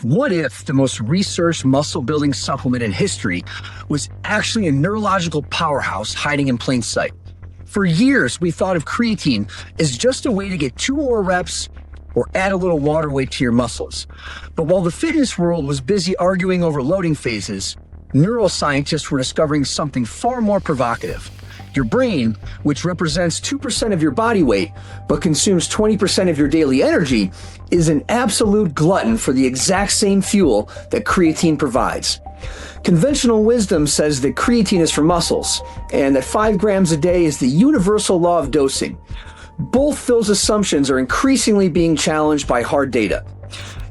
What if the most researched muscle-building supplement in history was actually a neurological powerhouse hiding in plain sight? For years, we thought of creatine as just a way to get 2 more reps or add a little water weight to your muscles. But while the fitness world was busy arguing over loading phases, neuroscientists were discovering something far more provocative. Your brain, which represents 2% of your body weight, but consumes 20% of your daily energy, is an absolute glutton for the exact same fuel that creatine provides. Conventional wisdom says that creatine is for muscles, and that 5 grams a day is the universal law of dosing. Both those assumptions are increasingly being challenged by hard data.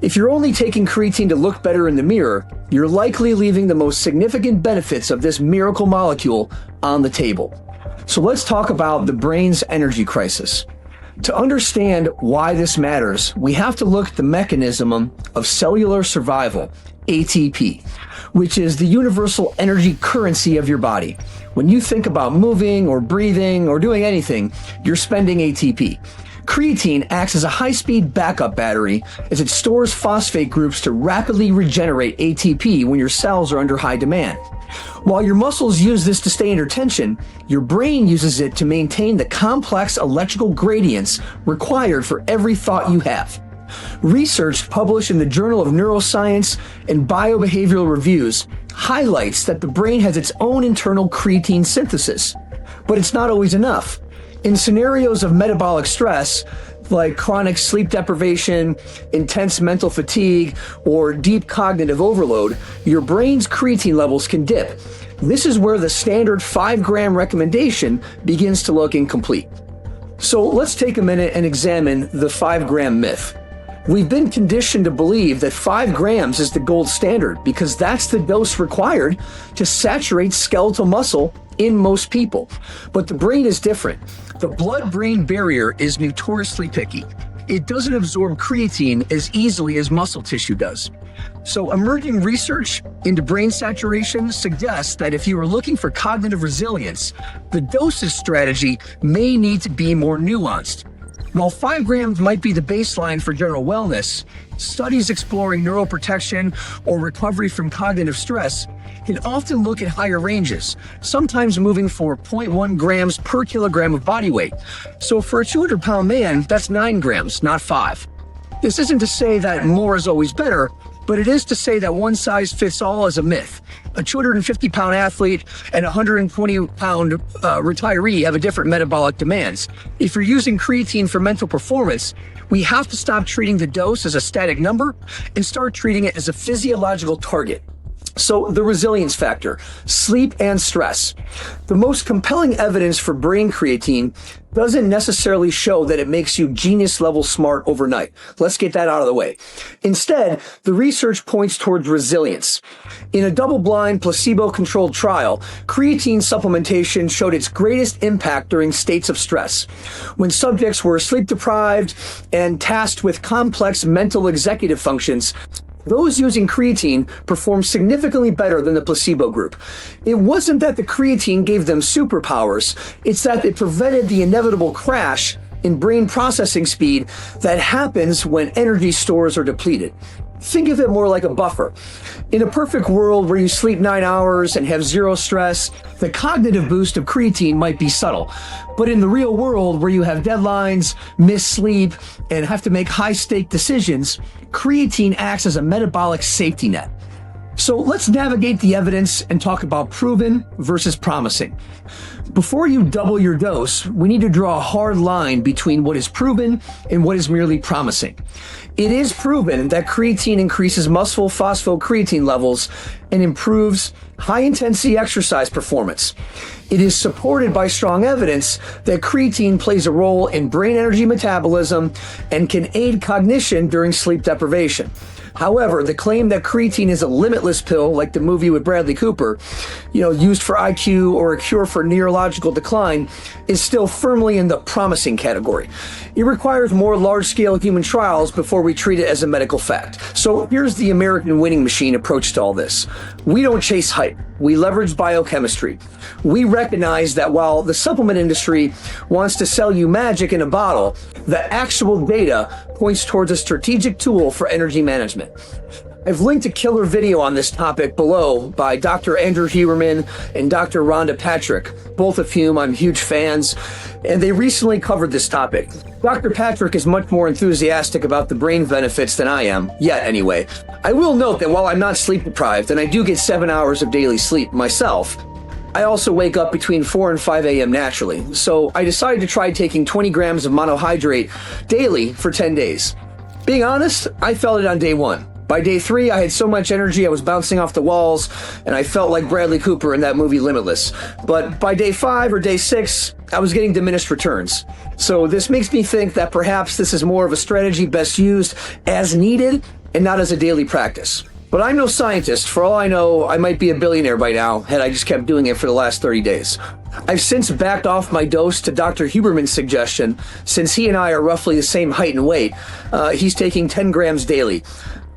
If you're only taking creatine to look better in the mirror, you're likely leaving the most significant benefits of this miracle molecule on the table. So let's talk about the brain's energy crisis. To understand why this matters, we have to look at the mechanism of cellular survival, ATP, which is the universal energy currency of your body. When you think about moving or breathing or doing anything, you're spending ATP. Creatine acts as a high-speed backup battery as it stores phosphate groups to rapidly regenerate ATP when your cells are under high demand. While your muscles use this to stay under tension, your brain uses it to maintain the complex electrical gradients required for every thought you have. Research published in the Journal of Neuroscience and Biobehavioral Reviews highlights that the brain has its own internal creatine synthesis. But it's not always enough. In scenarios of metabolic stress, like chronic sleep deprivation, intense mental fatigue, or deep cognitive overload, your brain's creatine levels can dip. This is where the standard 5-gram recommendation begins to look incomplete. So let's take a minute and examine the 5-gram myth. We've been conditioned to believe that 5 grams is the gold standard because that's the dose required to saturate skeletal muscle in most people. But the brain is different. The blood-brain barrier is notoriously picky. It doesn't absorb creatine as easily as muscle tissue does. So emerging research into brain saturation suggests that if you are looking for cognitive resilience, the dosage strategy may need to be more nuanced. While 5 grams might be the baseline for general wellness, studies exploring neuroprotection or recovery from cognitive stress can often look at higher ranges, sometimes moving for 0.1 grams per kilogram of body weight. So for a 200-pound man, that's 9 grams, not 5. This isn't to say that more is always better, but it is to say that one size fits all is a myth. A 250-pound athlete and a 120-pound retiree have a different metabolic demands. If you're using creatine for mental performance, we have to stop treating the dose as a static number and start treating it as a physiological target. So the resilience factor, sleep and stress. The most compelling evidence for brain creatine doesn't necessarily show that it makes you genius level smart overnight. Let's get that out of the way. Instead, the research points towards resilience. In a double-blind, placebo-controlled trial, creatine supplementation showed its greatest impact during states of stress. When subjects were sleep-deprived and tasked with complex mental executive functions, those using creatine performed significantly better than the placebo group. It wasn't that the creatine gave them superpowers, it's that it prevented the inevitable crash in brain processing speed that happens when energy stores are depleted. Think of it more like a buffer. In a perfect world where you sleep 9 hours and have zero stress, the cognitive boost of creatine might be subtle. But in the real world where you have deadlines, miss sleep, and have to make high-stake decisions, creatine acts as a metabolic safety net. So let's navigate the evidence and talk about proven versus promising. Before you double your dose, we need to draw a hard line between what is proven and what is merely promising. It is proven that creatine increases muscle phosphocreatine levels and improves high-intensity exercise performance. It is supported by strong evidence that creatine plays a role in brain energy metabolism and can aid cognition during sleep deprivation. However, the claim that creatine is a limitless pill, like the movie with Bradley Cooper, used for IQ or a cure for neurological decline, is still firmly in the promising category. It requires more large-scale human trials before we treat it as a medical fact. So here's the American winning machine approach to all this. We don't chase hype. We leverage biochemistry. We recognize that while the supplement industry wants to sell you magic in a bottle, the actual data points towards a strategic tool for energy management. I've linked a killer video on this topic below by Dr. Andrew Huberman and Dr. Rhonda Patrick, both of whom I'm huge fans, and they recently covered this topic. Dr. Patrick is much more enthusiastic about the brain benefits than I am, yet anyway. I will note that while I'm not sleep deprived, and I do get 7 hours of daily sleep myself, I also wake up between 4 and 5 a.m. naturally, so I decided to try taking 20 grams of monohydrate daily for 10 days. Being honest, I felt it on day 1. By day 3, I had so much energy I was bouncing off the walls, and I felt like Bradley Cooper in that movie Limitless. But by day 5 or day 6, I was getting diminished returns. So this makes me think that perhaps this is more of a strategy best used as needed and not as a daily practice. But I'm no scientist. For all I know, I might be a billionaire by now, had I just kept doing it for the last 30 days. I've since backed off my dose to Dr. Huberman's suggestion, since he and I are roughly the same height and weight. He's taking 10 grams daily.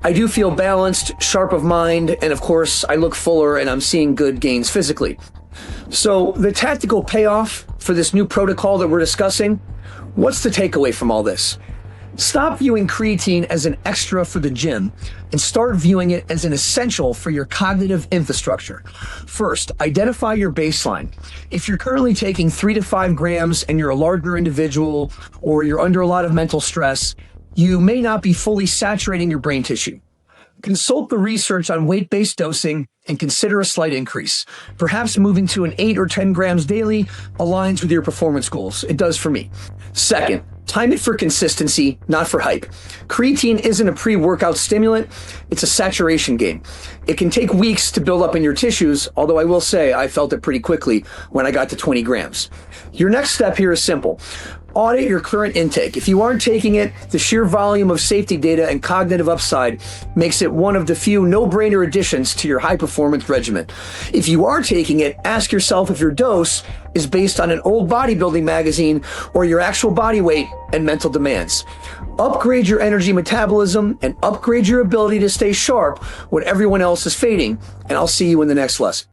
I do feel balanced, sharp of mind, and of course, I look fuller and I'm seeing good gains physically. So the tactical payoff for this new protocol that we're discussing, what's the takeaway from all this? Stop viewing creatine as an extra for the gym and start viewing it as an essential for your cognitive infrastructure. First, identify your baseline. If you're currently taking 3 to 5 grams and you're a larger individual or you're under a lot of mental stress, you may not be fully saturating your brain tissue. Consult the research on weight-based dosing and consider a slight increase. Perhaps moving to an 8 or 10 grams daily aligns with your performance goals. It does for me. Second, time it for consistency, not for hype. Creatine isn't a pre-workout stimulant, it's a saturation game. It can take weeks to build up in your tissues, although I will say I felt it pretty quickly when I got to 20 grams. Your next step here is simple. Audit your current intake. If you aren't taking it, the sheer volume of safety data and cognitive upside makes it one of the few no-brainer additions to your high-performance regimen. If you are taking it, ask yourself if your dose is based on an old bodybuilding magazine or your actual body weight and mental demands. Upgrade your energy metabolism and upgrade your ability to stay sharp when everyone else is fading, and I'll see you in the next lesson.